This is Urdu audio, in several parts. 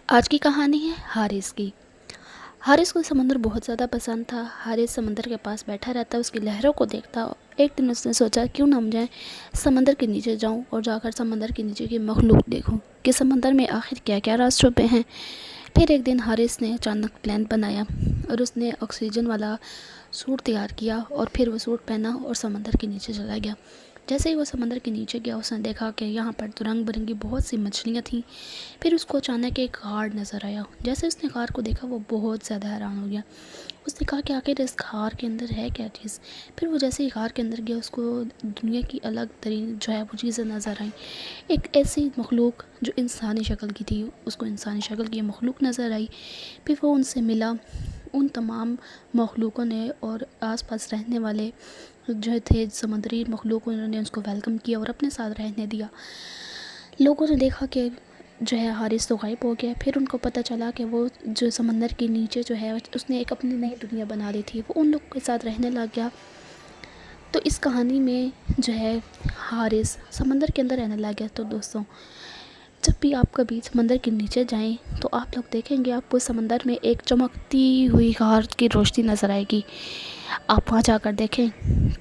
آج کی کہانی ہے حارث کی۔ حارث کو سمندر بہت زیادہ پسند تھا۔ حارث سمندر کے پاس بیٹھا رہتا، اس کی لہروں کو دیکھتا۔ ایک دن اس نے سوچا کیوں نہ میں سمندر کے نیچے جاؤں اور جا کر سمندر کے نیچے کی مخلوق دیکھوں کہ سمندر میں آخر کیا کیا راز چھپے ہیں۔ پھر ایک دن حارث نے اچانک پلان بنایا اور اس نے آکسیجن والا سوٹ تیار کیا اور پھر وہ سوٹ پہنا اور سمندر کے نیچے چلا گیا۔ جیسے ہی وہ سمندر کے نیچے گیا، اس نے دیکھا کہ یہاں پر تو رنگ برنگی بہت سی مچھلیاں تھیں۔ پھر اس کو اچانک ایک غار نظر آیا۔ جیسے اس نے غار کو دیکھا، وہ بہت زیادہ حیران ہو گیا۔ اس نے کہا کہ آخر اس غار کے اندر ہے کیا چیز۔ پھر وہ جیسے ہی غار کے اندر گیا، اس کو دنیا کی الگ ترین وہ چیزیں نظر آئیں۔ ایک ایسی مخلوق جو انسانی شکل کی تھی، اس کو انسانی شکل کی مخلوق نظر آئی۔ پھر وہ ان سے ملا۔ ان تمام مخلوقوں نے اور آس پاس رہنے والے جو تھے سمندری مخلوق، انہوں نے اس کو ویلکم کیا اور اپنے ساتھ رہنے دیا۔ لوگوں نے دیکھا کہ حارث تو غائب ہو گیا۔ پھر ان کو پتہ چلا کہ وہ جو سمندر کے نیچے اس نے ایک اپنی نئی دنیا بنا لی تھی، وہ ان لوگوں کے ساتھ رہنے لگ گیا۔ تو اس کہانی میں حارث سمندر کے اندر رہنے لگ گیا۔ تو دوستوں، جب بھی آپ کبھی سمندر کے نیچے جائیں تو آپ لوگ دیکھیں گے آپ کو سمندر میں ایک چمکتی ہوئی غار کی روشنی نظر آئے گی۔ آپ وہاں جا کر دیکھیں،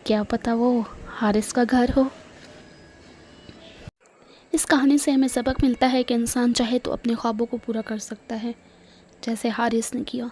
کیا پتہ وہ حارث کا گھر ہو۔ اس کہانی سے ہمیں سبق ملتا ہے کہ انسان چاہے تو اپنے خوابوں کو پورا کر سکتا ہے، جیسے حارث نے کیا۔